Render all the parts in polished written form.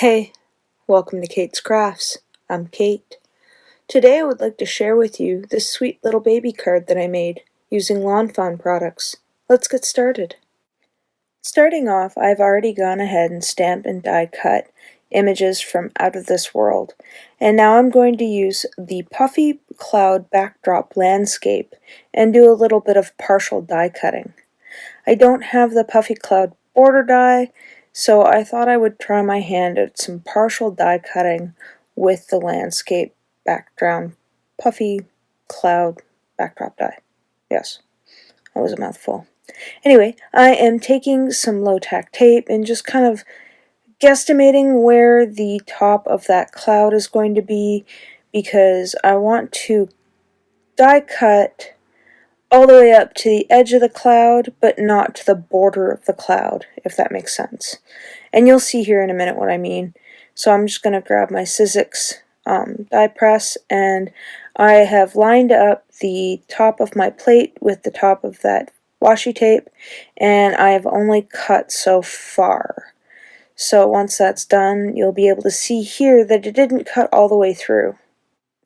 Hey, welcome to Keight's Crafts. I'm Keight. Today I would like to share with you this sweet little baby card that I made using Lawn Fawn products. Let's get started. Starting off, I've already gone ahead and stamped and die cut images from Out of This World, and now I'm going to use the Puffy cloud backdrop landscape and do a little bit of partial die cutting. I don't have the Puffy cloud border die, so I thought I would try my hand at some partial die cutting with the landscape background Puffy cloud backdrop die. Yes, that was a mouthful. Anyway, I am taking some low-tack tape and just kind of guesstimating where the top of that cloud is going to be, because I want to die cut all the way up to the edge of the cloud, but not to the border of the cloud, if that makes sense. And you'll see here in a minute what I mean. So I'm just going to grab my Sizzix die press, and I have lined up the top of my plate with the top of that washi tape, and I have only cut so far. So once that's done, you'll be able to see here that it didn't cut all the way through.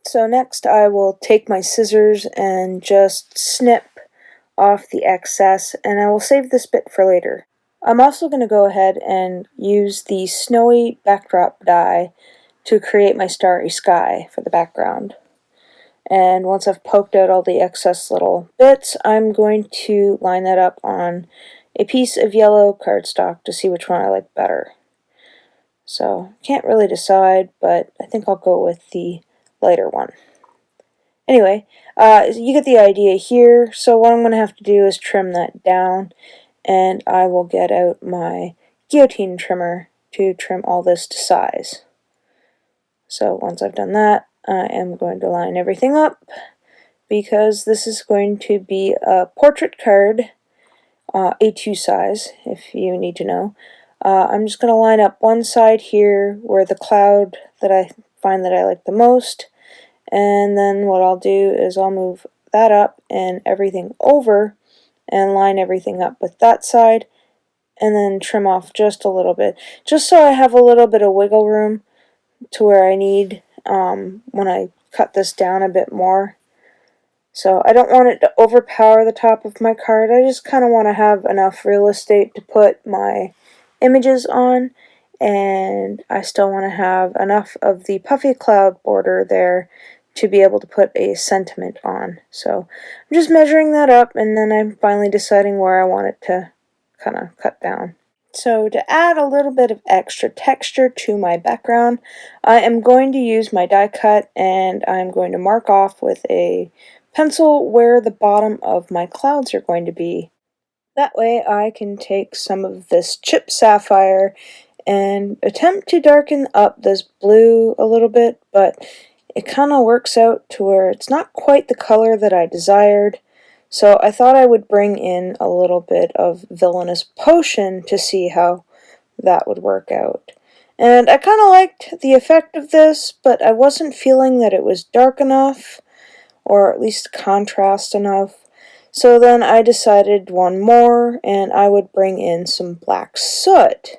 So next I will take my scissors and just snip off the excess, and I will save this bit for later. I'm also going to go ahead and use the snowy backdrop die to create my starry sky for the background. And once I've poked out all the excess little bits, I'm going to line that up on a piece of yellow cardstock to see which one I like better. So, can't really decide, but I think I'll go with the lighter one. Anyway, you get the idea here, so what I'm going to have to do is trim that down, and I will get out my guillotine trimmer to trim all this to size. So once I've done that, I am going to line everything up, because this is going to be a portrait card, A2 size, if you need to know. I'm just going to line up one side here where the cloud that I find that I like the most, and then what I'll do is I'll move that up and everything over and line everything up with that side, and then trim off just a little bit, just so I have a little bit of wiggle room to where I need when I cut this down a bit more. So I don't want it to overpower the top of my card. I just kind of want to have enough real estate to put my images on, and I still want to have enough of the puffy cloud border there to be able to put a sentiment on. So I'm just measuring that up, and then I'm finally deciding where I want it to kind of cut down. So to add a little bit of extra texture to my background, I am going to use my die cut, and I'm going to mark off with a pencil where the bottom of my clouds are going to be. That way I can take some of this chip sapphire and attempt to darken up this blue a little bit, but it kind of works out to where it's not quite the color that I desired. So I thought I would bring in a little bit of Villainous Potion to see how that would work out. And I kind of liked the effect of this, but I wasn't feeling that it was dark enough, or at least contrast enough. So then I decided one more, and I would bring in some black soot.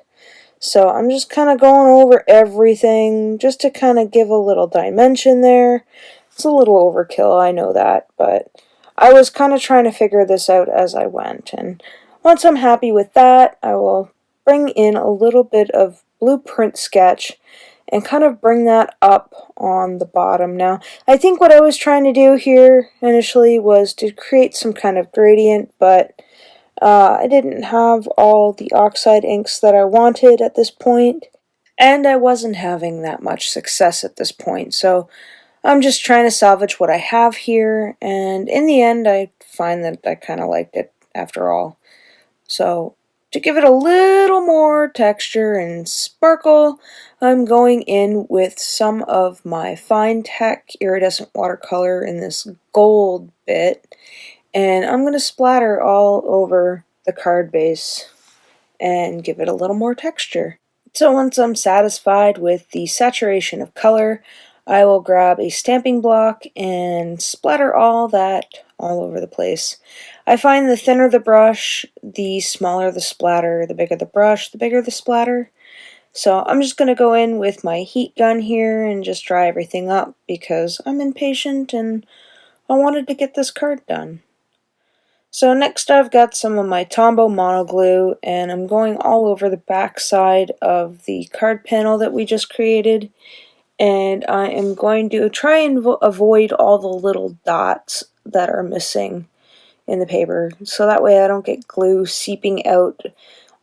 So I'm just kind of going over everything just to kind of give a little dimension there. It's a little overkill, I know that, but I was kind of trying to figure this out as I went. And once I'm happy with that, I will bring in a little bit of blueprint sketch and kind of bring that up on the bottom. Now, I think what I was trying to do here initially was to create some kind of gradient, but I didn't have all the Oxide inks that I wanted at this point, and I wasn't having that much success at this point, so I'm just trying to salvage what I have here, and in the end I find that I kind of liked it after all. So to give it a little more texture and sparkle, I'm going in with some of my FineTec Iridescent watercolor in this gold bit, and I'm going to splatter all over the card base and give it a little more texture. So once I'm satisfied with the saturation of color, I will grab a stamping block and splatter all that all over the place. I find the thinner the brush, the smaller the splatter, the bigger the brush, the bigger the splatter. So I'm just going to go in with my heat gun here and just dry everything up because I'm impatient and I wanted to get this card done. So next I've got some of my Tombow mono glue, and I'm going all over the back side of the card panel that we just created, and I am going to try and avoid all the little dots that are missing in the paper, so that way I don't get glue seeping out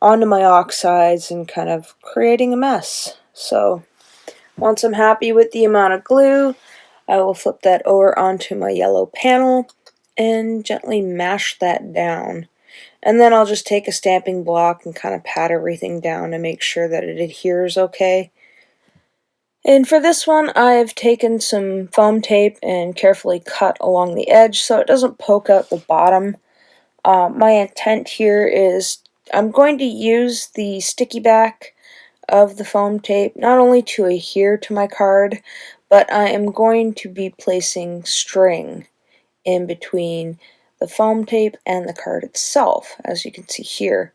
onto my oxides and kind of creating a mess. So once I'm happy with the amount of glue, I will flip that over onto my yellow panel and gently mash that down. And then I'll just take a stamping block and kind of pat everything down to make sure that it adheres okay. And for this one, I've taken some foam tape and carefully cut along the edge so it doesn't poke out the bottom. My intent here is I'm going to use the sticky back of the foam tape not only to adhere to my card, but I am going to be placing string in between the foam tape and the card itself, as you can see here.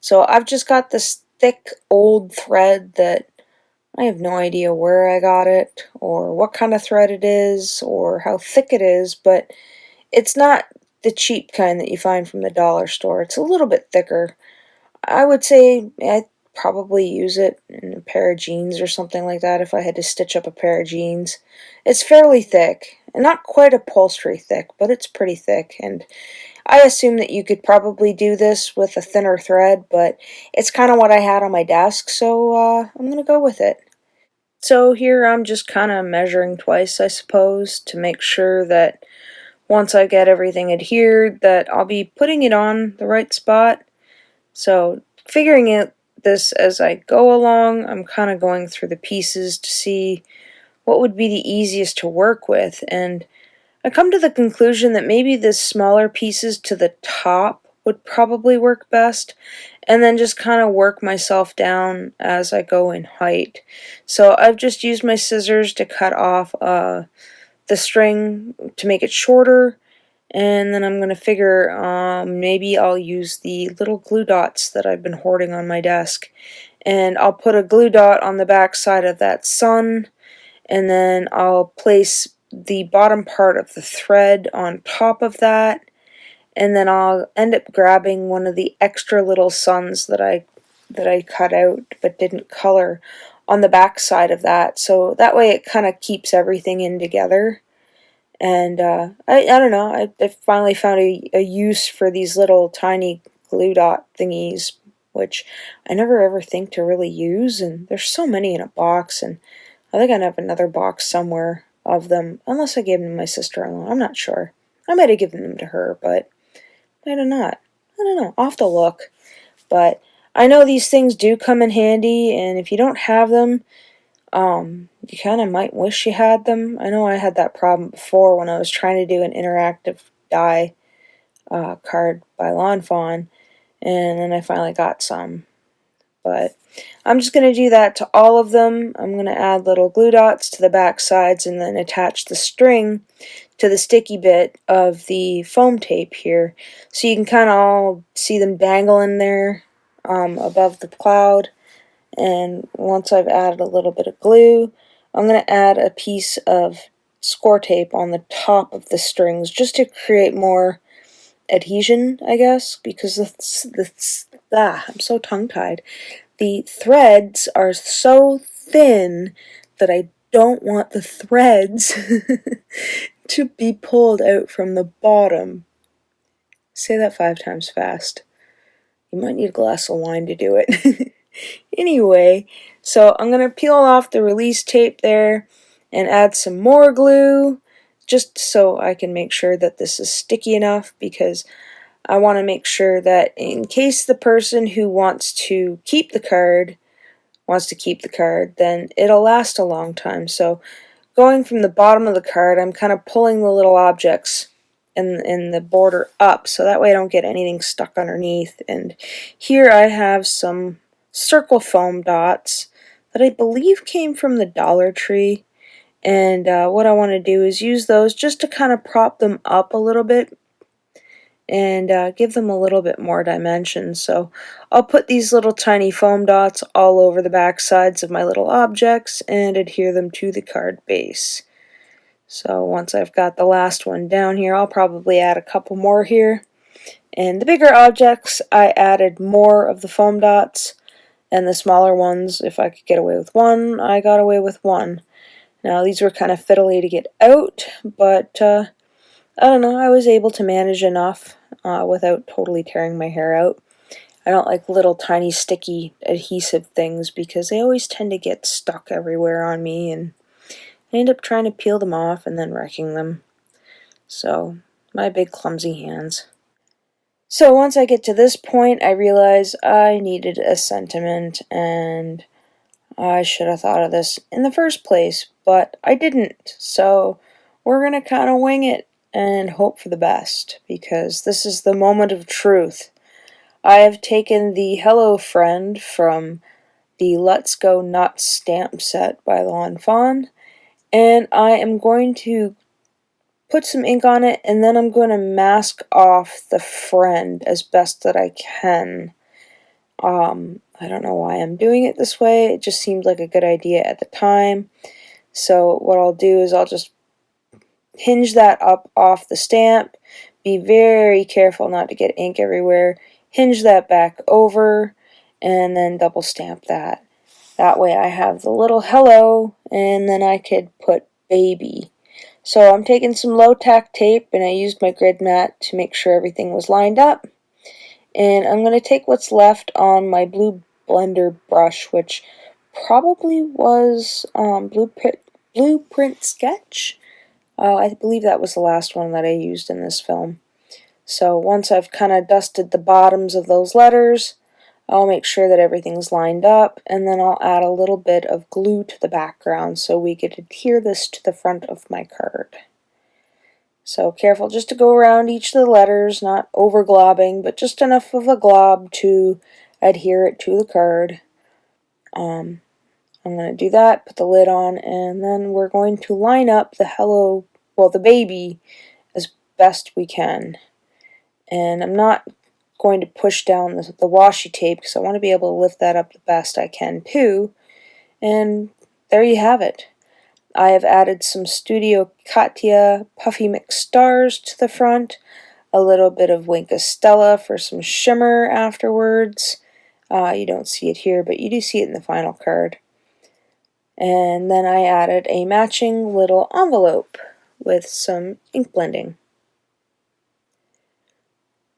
So I've just got this thick old thread that I have no idea where I got it or what kind of thread it is or how thick it is, but it's not the cheap kind that you find from the dollar store. It's a little bit thicker. I would say I'd probably use it in a pair of jeans or something like that if I had to stitch up a pair of jeans. It's fairly thick, and not quite upholstery thick, but it's pretty thick, and I assume that you could probably do this with a thinner thread, but it's kind of what I had on my desk, so I'm going to go with it. So here I'm just kind of measuring twice, I suppose, to make sure that once I get everything adhered, that I'll be putting it on the right spot. So figuring it this as I go along, I'm kind of going through the pieces to see what would be the easiest to work with, and I come to the conclusion that maybe the smaller pieces to the top would probably work best, and then just kind of work myself down as I go in height. So I've just used my scissors to cut off the string to make it shorter, and then I'm going to figure maybe I'll use the little glue dots that I've been hoarding on my desk, and I'll put a glue dot on the back side of that sun, and then I'll place the bottom part of the thread on top of that, and then I'll end up grabbing one of the extra little suns that I cut out but didn't color on the back side of that, so that way it kind of keeps everything in together. And I don't know, I finally found a use for these little tiny glue dot thingies, which I never ever think to really use, and there's so many in a box, and I think I have another box somewhere of them, unless I gave them to my sister-in-law. I'm not sure. I might have given them to her, but might have not. I don't know. I'll have to look. But I know these things do come in handy, and if you don't have them, you kind of might wish you had them. I know I had that problem before when I was trying to do an interactive die card by Lawn Fawn, and then I finally got some. But I'm just going to do that to all of them. I'm going to add little glue dots to the back sides and then attach the string to the sticky bit of the foam tape here. So you can kind of all see them dangling there above the cloud. And once I've added a little bit of glue, I'm going to add a piece of score tape on the top of the strings just to create more adhesion, I guess, because I'm so tongue-tied. The threads are so thin that I don't want the threads to be pulled out from the bottom. Say that 5 times fast. You might need a glass of wine to do it. Anyway, so I'm going to peel off the release tape there and add some more glue just so I can make sure that this is sticky enough, because I want to make sure that in case the person who wants to keep the card, then it'll last a long time. So going from the bottom of the card, I'm kind of pulling the little objects in the border up, so that way I don't get anything stuck underneath. And here I have some circle foam dots that I believe came from the Dollar Tree, and what I want to do is use those just to kind of prop them up a little bit, and give them a little bit more dimension. So I'll put these little tiny foam dots all over the back sides of my little objects and adhere them to the card base. So once I've got the last one down here, I'll probably add a couple more here. And the bigger objects, I added more of the foam dots, and the smaller ones, if I could get away with one, I got away with one. Now these were kind of fiddly to get out, but I don't know, I was able to manage enough without totally tearing my hair out. I don't like little tiny sticky adhesive things because they always tend to get stuck everywhere on me, and I end up trying to peel them off and then wrecking them. So, my big clumsy hands. So once I get to this point, I realize I needed a sentiment, and I should have thought of this in the first place, but I didn't. So we're going to kind of wing it and hope for the best, because this is the moment of truth. I have taken the Hello Friend from the Let's Go Nuts stamp set by Lawn Fawn, and I am going to put some ink on it, and then I'm going to mask off the friend as best that I can. I don't know why I'm doing it this way, it just seemed like a good idea at the time. So what I'll do is I'll just hinge that up off the stamp, be very careful not to get ink everywhere, hinge that back over, and then double stamp that. That way I have the little hello, and then I could put baby. So I'm taking some low-tack tape, and I used my grid mat to make sure everything was lined up. And I'm going to take what's left on my blue blender brush, which probably was Blueprint Sketch. I believe that was the last one that I used in this film. So once I've kind of dusted the bottoms of those letters, I'll make sure that everything's lined up, and then I'll add a little bit of glue to the background so we could adhere this to the front of my card. So careful just to go around each of the letters, not over globbing, but just enough of a glob to adhere it to the card. I'm going to do that, put the lid on, and then we're going to line up the baby as best we can. And I'm not going to push down the washi tape because I want to be able to lift that up the best I can too. And there you have it. I have added some Studio Katia Puffy Mix Stars to the front, a little bit of Wink Stella for some shimmer afterwards. You don't see it here, but you do see it in the final card. And then I added a matching little envelope with some ink blending.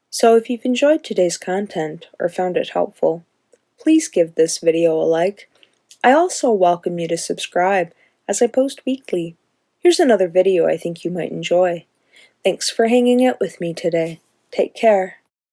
So if you've enjoyed today's content or found it helpful, please give this video a like. I also welcome you to subscribe as I post weekly. Here's another video I think you might enjoy. Thanks for hanging out with me today. Take care.